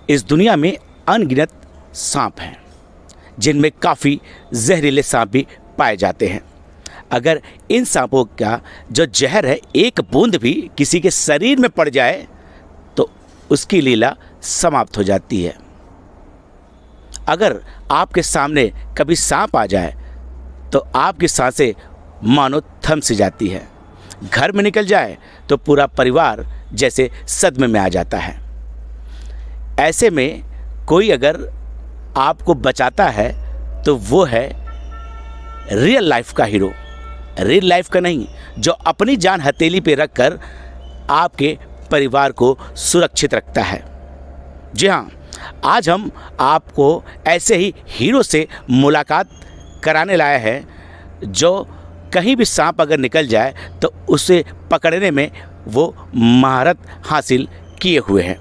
इस दुनिया में अनगिनत सांप हैं, जिनमें काफ़ी जहरीले सांप भी पाए जाते हैं। अगर इन सांपों का जो जहर है एक बूंद भी किसी के शरीर में पड़ जाए तो उसकी लीला समाप्त हो जाती है। अगर आपके सामने कभी सांप आ जाए तो आपकी सांसें मानो थम सी जाती है। घर में निकल जाए तो पूरा परिवार जैसे सदमे में आ जाता है। ऐसे में कोई अगर आपको बचाता है तो वो है रियल लाइफ का हीरो। रियल लाइफ का नहीं, जो अपनी जान हथेली पे रखकर आपके परिवार को सुरक्षित रखता है। जी हाँ, आज हम आपको ऐसे ही हीरो से मुलाकात कराने लाए हैं जो कहीं भी सांप अगर निकल जाए तो उसे पकड़ने में वो महारत हासिल किए हुए हैं।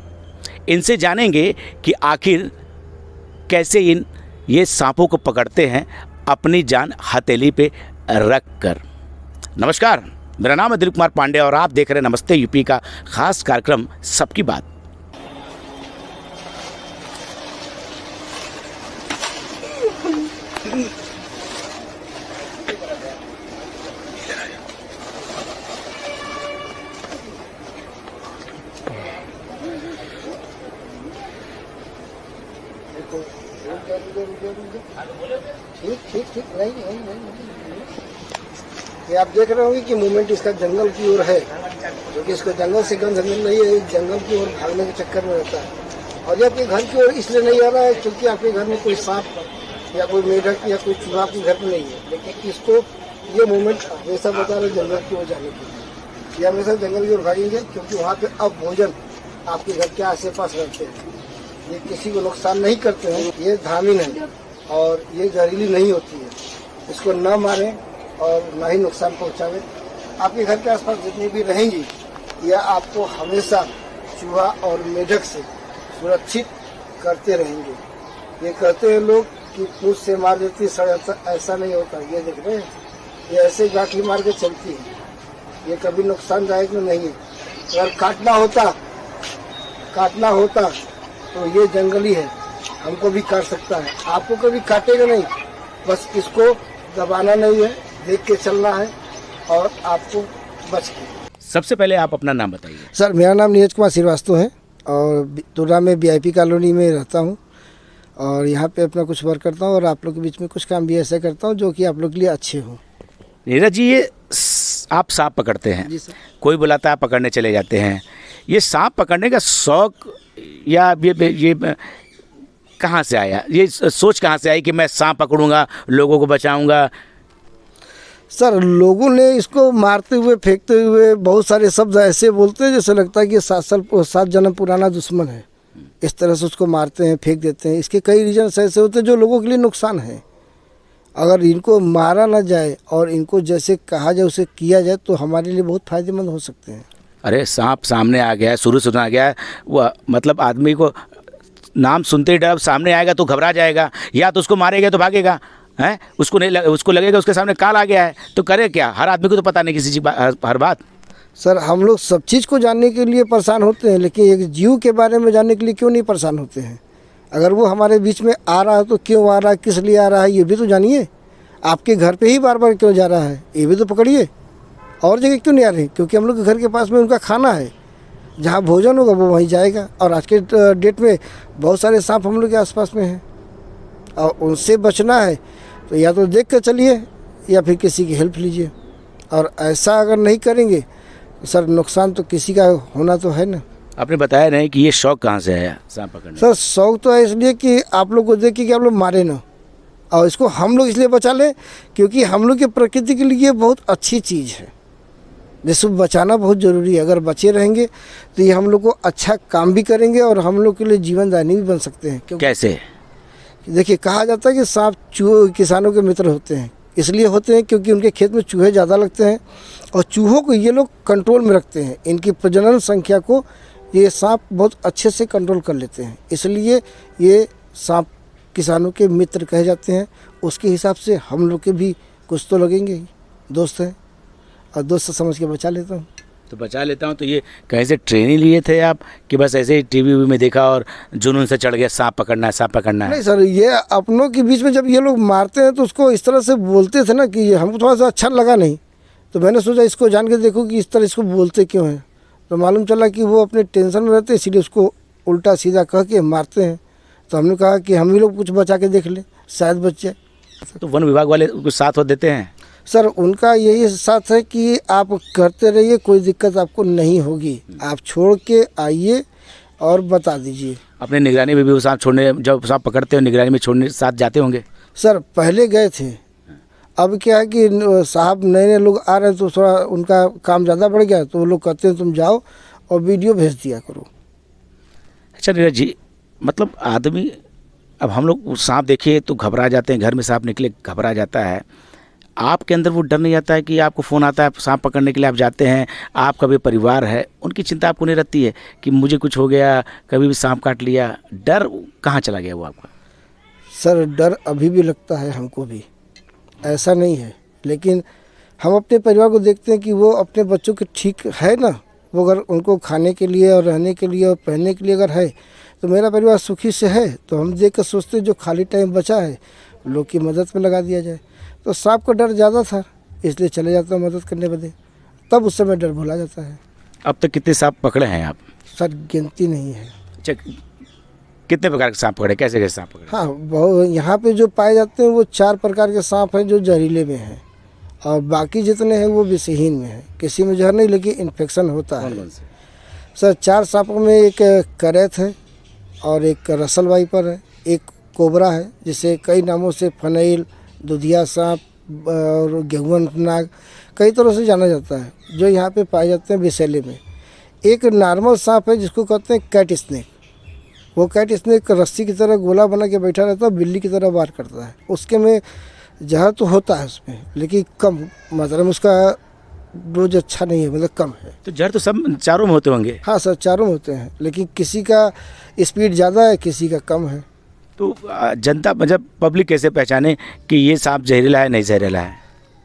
इनसे जानेंगे कि आखिर कैसे ये सांपों को पकड़ते हैं अपनी जान हथेली पे रख कर। नमस्कार, मेरा नाम है दिलीप कुमार पांडे और आप देख रहे हैं नमस्ते यूपी का खास कार्यक्रम सबकी बात। ठीक नहीं। ये आप देख रहे होंगे कि मूवमेंट इसका जंगल की ओर है, क्योंकि इसको जंगल से गंध मिल रही है, जंगल की ओर भागने के चक्कर में रहता है। और ये आपके घर की ओर इसलिए नहीं आ रहा है क्योंकि आपके घर में कोई सांप या कोई मेढक या कोई चूहा आपके घर में नहीं है, लेकिन इसको ये मूवमेंट हमेशा बता रहे जंगल की ओर जाने के लिए। ये हमेशा जंगल की ओर भागेंगे क्योंकि वहाँ पे अब भोजन आपके घर के आस पास रहते हैं। ये किसी को नुकसान नहीं करते हैं, ये धामिन है और ये जहरीली नहीं होती है। इसको न मारें और न ही नुकसान पहुंचावे। आपके घर के आसपास जितनी भी रहेंगी यह आपको हमेशा चूहा और मेढक से सुरक्षित करते रहेंगे। ये कहते हैं लोग कि पूंछ से मार देती ऐसा नहीं होता। ये देख रहे हैं, ये ऐसे गांठी मार के चलती है, ये कभी नुकसानदायक नहीं है। अगर काटना होता तो ये जंगली है, हमको भी काट सकता है, आपको कभी काटेगा नहीं। बस इसको दबाना नहीं है, देख के चलना है और आपको बच के। सबसे पहले आप अपना नाम बताइए। सर, मेरा नाम नीरज कुमार श्रीवास्तव है और तुरा में VIP कॉलोनी में रहता हूँ और यहाँ पे अपना कुछ वर्क करता हूँ और आप लोग के बीच में कुछ काम भी ऐसा करता हूँ जो कि आप लोग के लिए अच्छे हों। नीरज जी, ये आप सांप पकड़ते हैं? जी सर। कोई बुलाता है आप पकड़ने चले जाते हैं। ये सांप पकड़ने का शौक या ये कहाँ से आया? ये सोच कहाँ से आई कि मैं सांप पकड़ूंगा, लोगों को बचाऊंगा? सर, लोगों ने इसको मारते हुए फेंकते हुए बहुत सारे शब्द ऐसे बोलते हैं जैसे लगता है कि 7 जन्म पुराना दुश्मन है। इस तरह से उसको मारते हैं, फेंक देते हैं। इसके कई रीजन ऐसे होते हैं जो लोगों के लिए नुकसान है। अगर इनको मारा ना जाए और इनको जैसे कहा जाए उसे किया जाए तो हमारे लिए बहुत फायदेमंद हो सकते हैं। अरे सांप सामने आ गया है, शुरू से आ गया है, वो मतलब आदमी को नाम सुनते ही डर सामने आएगा तो घबरा जाएगा, या तो उसको मारेगा तो भागेगा है, उसको लगेगा उसके सामने काल आ गया है तो करे क्या? हर आदमी को तो पता नहीं किसी चीज़ हर बात। सर, हम लोग सब चीज़ को जानने के लिए परेशान होते हैं, लेकिन एक जीव के बारे में जानने के लिए क्यों नहीं परेशान होते हैं? अगर वो हमारे बीच में आ रहा है तो क्यों आ रहा है, किस लिए आ रहा है, ये भी तो जानिए। आपके घर पे ही बार बार क्यों जा रहा है, ये भी तो पकड़िए। और जगह क्यों नहीं आ रही? क्योंकि हम लोग के घर के पास में उनका खाना है, जहाँ भोजन होगा वो वहीं जाएगा। और आज के डेट में बहुत सारे सांप हम लोग के आसपास में हैं और उनसे बचना है तो या तो देख कर चलिए या फिर किसी की हेल्प लीजिए। और ऐसा अगर नहीं करेंगे तो सर नुकसान तो किसी का होना तो है ना। आपने बताया नहीं कि ये शौक कहाँ से आया सांप पकड़ने? सर, शौक तो है इसलिए कि आप लोग को देख के कि आप लोग मारे ना, और इसको हम लोग इसलिए बचा लें क्योंकि हम लोग की प्रकृति के लिए बहुत अच्छी चीज़ है, जिसको बचाना बहुत ज़रूरी है। अगर बचे रहेंगे तो ये हम लोग को अच्छा काम भी करेंगे और हम लोग के लिए जीवनदायिनी भी बन सकते हैं। कैसे? देखिए, कहा जाता है कि सांप किसानों के मित्र होते हैं। इसलिए होते हैं क्योंकि उनके खेत में चूहे ज़्यादा लगते हैं और चूहों को ये लोग कंट्रोल में रखते हैं। इनकी प्रजनन संख्या को ये सांप बहुत अच्छे से कंट्रोल कर लेते हैं, इसलिए ये सांप किसानों के मित्र कहे जाते हैं। उसके हिसाब से हम लोग के भी कुछ तो लगेंगे ही, दोस्त हैं और दोस्त समझ के बचा लेता हूँ। तो बचा लेता हूँ। तो ये कहीं से ट्रेनिंग लिए थे आप कि बस ऐसे ही टीवी में देखा और जुनून से चढ़ गया सांप पकड़ना है सांप पकड़ना है? नहीं सर, ये अपनों के बीच में जब ये लोग मारते हैं तो उसको इस तरह से बोलते थे ना कि ये हमको थोड़ा सा अच्छा लगा नहीं, तो मैंने सोचा इसको जान के देखो कि इस तरह इसको बोलते क्यों हैं। तो मालूम चला कि वो अपने टेंशन में रहते हैं, इसीलिए उसको उल्टा सीधा कह के मारते हैं। तो हमने कहा कि हम ही लोग कुछ बचा के देख लें, शायद बच जाए। तो वन विभाग वाले कुछ साथ हो देते हैं? सर उनका यही साथ है कि आप करते रहिए, कोई दिक्कत आपको नहीं होगी, आप छोड़ के आइए और बता दीजिए। अपने निगरानी में भी वो सांप छोड़ने, जब सांप पकड़ते हो निगरानी में छोड़ने साथ जाते होंगे? सर पहले गए थे, अब क्या है कि साहब नए नए लोग आ रहे हैं तो थोड़ा उनका काम ज़्यादा बढ़ गया, तो वो लोग कहते हैं तुम जाओ और वीडियो भेज दिया करो। अच्छा नीरज जी, मतलब आदमी, अब हम लोग सांप देखे तो घबरा जाते हैं, घर में सांप निकले घबरा जाता है। आपके अंदर वो डर नहीं आता है कि आपको फ़ोन आता है सांप पकड़ने के लिए, आप जाते हैं, आपका भी परिवार है, उनकी चिंता आपको नहीं रहती है कि मुझे कुछ हो गया, कभी भी सांप काट लिया? डर कहाँ चला गया वो आपका? सर डर अभी भी लगता है हमको भी, ऐसा नहीं है, लेकिन हम अपने परिवार को देखते हैं कि वो अपने बच्चों के ठीक है ना, वो अगर उनको खाने के लिए और रहने के लिए और पहनने के लिए अगर है तो मेरा परिवार सुखी से है, तो हम देख कर सोचते हैं जो खाली टाइम बचा है लोग की मदद में लगा दिया जाए। तो सांप का डर ज़्यादा था, इसलिए चले जाता हूँ मदद करने बदे, तब उस समय डर भुला जाता है। अब तक कितने सांप पकड़े हैं आप? सर गिनती नहीं है। अच्छा, कितने प्रकार के सांप पकड़े, कैसे कैसे सांप पकड़े? हाँ, बहुत यहाँ पे जो पाए जाते हैं वो 4 प्रकार के सांप हैं जो जहरीले में हैं, और बाकी जितने हैं वो विषहीन में हैं। किसी में जहर नहीं, लेकिन इन्फेक्शन होता है। कौन से? सर 4 सांपों में एक करैत है और एक रसल वाइपर है, एक कोबरा है जिसे कई नामों से फनैल, दुधिया सांप और गेहुअन नाग कई तरह से जाना जाता है, जो यहाँ पे पाए जाते हैं विषैले में। एक नॉर्मल सांप है जिसको कहते हैं कैट स्नेक। वो कैट स्नेक रस्सी की तरह गोला बना के बैठा रहता है, बिल्ली की तरह वार करता है। उसके में जहर तो होता है उसमें, लेकिन कम मात्रा में, उसका डोज अच्छा नहीं है, मतलब कम है। तो जहर तो सब चारों में होते होंगे? हाँ सर, चारों होते हैं, लेकिन किसी का स्पीड ज़्यादा है, किसी का कम है। तो जनता, मतलब पब्लिक कैसे पहचाने कि ये सांप जहरीला है नहीं जहरीला है?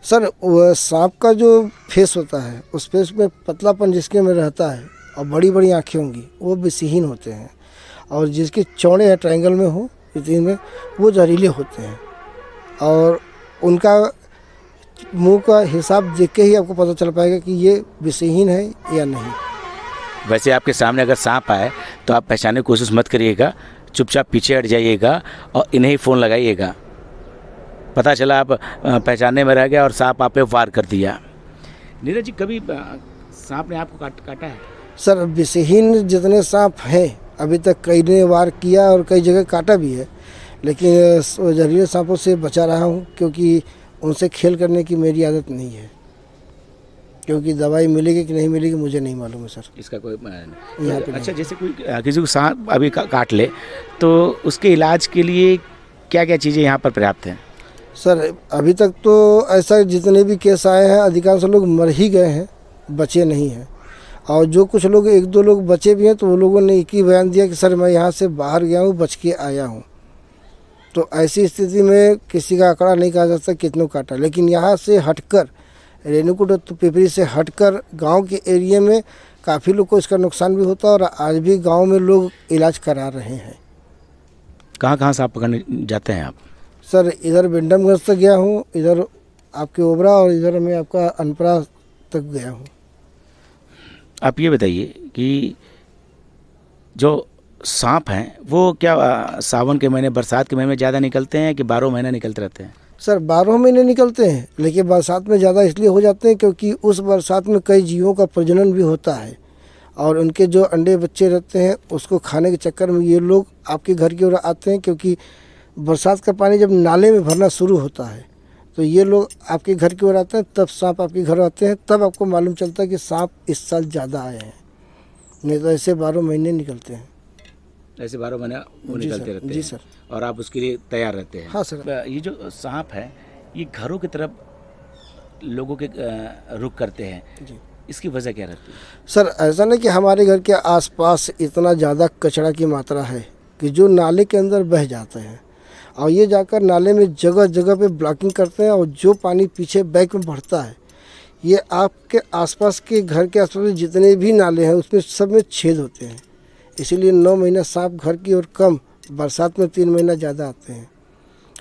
सर वो सांप का जो फेस होता है, उस फेस में पतलापन जिसके में रहता है और बड़ी बड़ी आँखें होंगी वो विषहीन होते हैं, और जिसके चौड़े या ट्रायंगल में हो तीन में वो जहरीले होते हैं। और उनका मुंह का हिसाब देख के ही आपको पता चल पाएगा कि ये विषहीन है या नहीं। वैसे आपके सामने अगर सांप आए तो आप पहचानने की कोशिश मत करिएगा, चुपचाप पीछे हट जाइएगा और इन्हें ही फ़ोन लगाइएगा। पता चला आप पहचानने में रह गया और सांप आप पे वार कर दिया। नीरज जी, कभी सांप ने आपको काटा है? सर विषहीन जितने सांप हैं अभी तक कई ने वार किया और कई जगह काटा भी है, लेकिन जहरीले सांपों से बचा रहा हूँ, क्योंकि उनसे खेल करने की मेरी आदत नहीं है। क्योंकि दवाई मिलेगी कि नहीं मिलेगी मुझे नहीं मालूम है सर, इसका कोई यहाँ पे। अच्छा, जैसे कोई किसी को सांप अभी काट ले तो उसके इलाज के लिए क्या क्या चीज़ें यहाँ पर पर्याप्त हैं? सर अभी तक तो ऐसा जितने भी केस आए हैं अधिकांश लोग मर ही गए हैं, बचे नहीं हैं। और जो कुछ लोग, 1-2 लोग बचे भी हैं, तो वो लोगों ने एक ही बयान दिया कि सर मैं यहाँ से बाहर गया हूँ, बच के आया हूँ। तो ऐसी स्थिति में किसी का आंकड़ा नहीं कहा जा सकता कितनों काटा, लेकिन यहाँ से हटकर, रेणुकूट और पिपरी से हटकर गांव के एरिया में काफ़ी लोग को इसका नुकसान भी होता है, और आज भी गांव में लोग इलाज करा रहे हैं। कहाँ कहाँ सांप पकड़ने जाते हैं आप? सर इधर बिंडमगंज तक गया हूँ, इधर आपके ओबरा, और इधर मैं आपका अनपरा तक गया हूँ। आप ये बताइए कि जो सांप हैं वो क्या सावन के महीने, बरसात के महीने में ज़्यादा निकलते हैं कि 12 महीने निकलते रहते हैं? सर 12 महीने निकलते हैं, लेकिन बरसात में ज़्यादा इसलिए हो जाते हैं क्योंकि उस बरसात में कई जीवों का प्रजनन भी होता है, और उनके जो अंडे बच्चे रहते हैं उसको खाने के चक्कर में ये लोग आपके घर की ओर आते हैं। क्योंकि बरसात का पानी जब नाले में भरना शुरू होता है तो ये लोग आपके घर की ओर आते हैं, तब सांप आपके घर आते हैं, तब आपको मालूम चलता है कि सांप इस साल ज़्यादा आए हैं। नहीं तो ऐसे 12 महीने निकलते हैं। ऐसे 12 महीने वो निकलते रहते हैं? जी सर। और आप उसके लिए तैयार रहते हैं? हाँ सर। ये जो सांप है ये घरों की तरफ लोगों के रुख करते हैं जी, इसकी वजह क्या रहती है? सर ऐसा नहीं कि हमारे घर के आसपास इतना ज़्यादा कचरा की मात्रा है कि जो नाले के अंदर बह जाते हैं, और ये जाकर नाले में जगह जगह पे ब्लॉकिंग करते हैं, और जो पानी पीछे बैक में बढ़ता है ये आपके आसपास के घर के आसपास जितने भी नाले हैं उसमें सब में छेद होते हैं। इसीलिए 9 महीना सांप घर की ओर कम, बरसात में 3 महीना ज़्यादा आते हैं।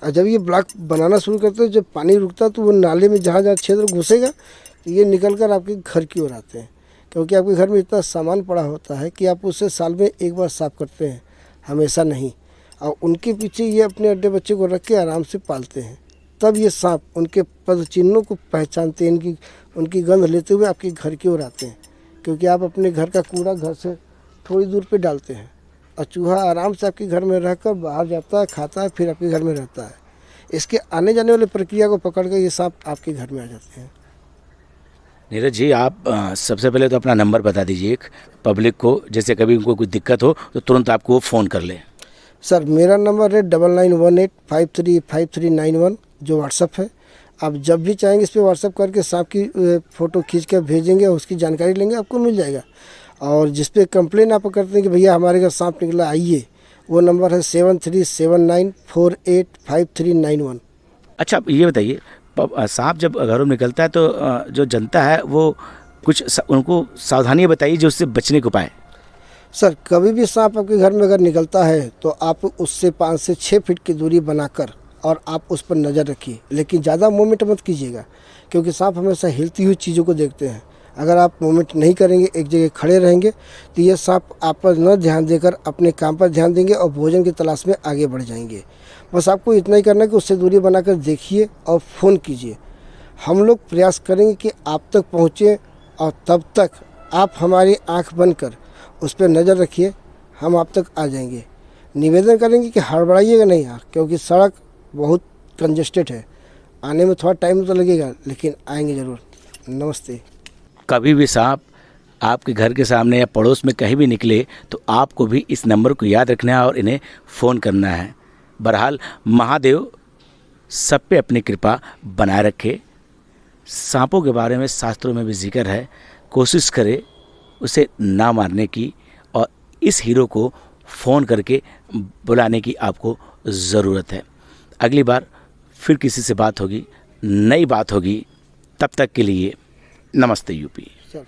और जब ये ब्लॉक बनाना शुरू करते हैं, जब पानी रुकता है तो वो नाले में जहाँ जहाँ छेद घुसेगा तो ये निकल कर आपके घर की ओर आते हैं। क्योंकि आपके घर में इतना सामान पड़ा होता है कि आप उसे साल में एक बार साफ करते हैं, हमेशा नहीं। और उनके पीछे ये अपने अड्डे बच्चे को रख के आराम से पालते हैं। तब ये सांप उनके पद चिन्हों को पहचानते हैं, उनकी गंध लेते हुए आपके घर की ओर आते हैं। क्योंकि आप अपने घर का कूड़ा घर से थोड़ी दूर पे डालते हैं और चूहा आराम से आपके घर में रहकर बाहर जाता है, खाता है, फिर आपके घर में रहता है। इसके आने जाने वाली प्रक्रिया को पकड़ कर ये सांप आपके घर में आ जाते हैं। नीरज जी, आप सबसे पहले तो अपना नंबर बता दीजिए एक पब्लिक को, जैसे कभी उनको कोई दिक्कत हो तो तुरंत आपको वो फ़ोन कर ले। सर मेरा नंबर है 9918535391 जो व्हाट्सअप है। आप जब भी चाहेंगे इस पर व्हाट्सअप करके सांप की फ़ोटो खींच कर भेजेंगे, उसकी जानकारी लेंगे, आपको मिल जाएगा। और जिस पे कंप्लेन आप करते हैं कि भैया हमारे घर सांप निकला, आइए, वो नंबर है 7379485391। अच्छा, ये बताइए, सांप जब घरों में निकलता है तो जो जनता है वो कुछ उनको सावधानियाँ बताइए जो उससे बचने को पाए। सर कभी भी सांप आपके घर में अगर निकलता है तो आप उससे 5 से 6 फीट की दूरी बनाकर और आप उस पर नज़र रखिए, लेकिन ज़्यादा मूवमेंट मत कीजिएगा। क्योंकि सांप हमेशा हिलती हुई चीज़ों को देखते हैं। अगर आप मूवमेंट नहीं करेंगे, एक जगह खड़े रहेंगे, तो ये सांप आप पर न ध्यान देकर अपने काम पर ध्यान देंगे और भोजन की तलाश में आगे बढ़ जाएंगे। बस आपको इतना ही करना है कि उससे दूरी बनाकर देखिए और फ़ोन कीजिए। हम लोग प्रयास करेंगे कि आप तक पहुँचे और तब तक आप हमारी आँख बंद कर उस पर नज़र रखिए, हम आप तक आ जाएंगे। निवेदन करेंगे कि हड़बड़ाइएगा नहीं यहाँ, क्योंकि सड़क बहुत कंजेस्टेड है, आने में थोड़ा टाइम तो लगेगा, लेकिन आएंगे ज़रूर। नमस्ते। कभी भी सांप आपके घर के सामने या पड़ोस में कहीं भी निकले तो आपको भी इस नंबर को याद रखना है और इन्हें फ़ोन करना है। बहरहाल महादेव सब पे अपनी कृपा बनाए रखे। सांपों के बारे में शास्त्रों में भी जिक्र है, कोशिश करें उसे ना मारने की और इस हीरो को फ़ोन करके बुलाने की आपको ज़रूरत है। अगली बार फिर किसी से बात होगी, नई बात होगी। तब तक के लिए नमस्ते यूपी। सर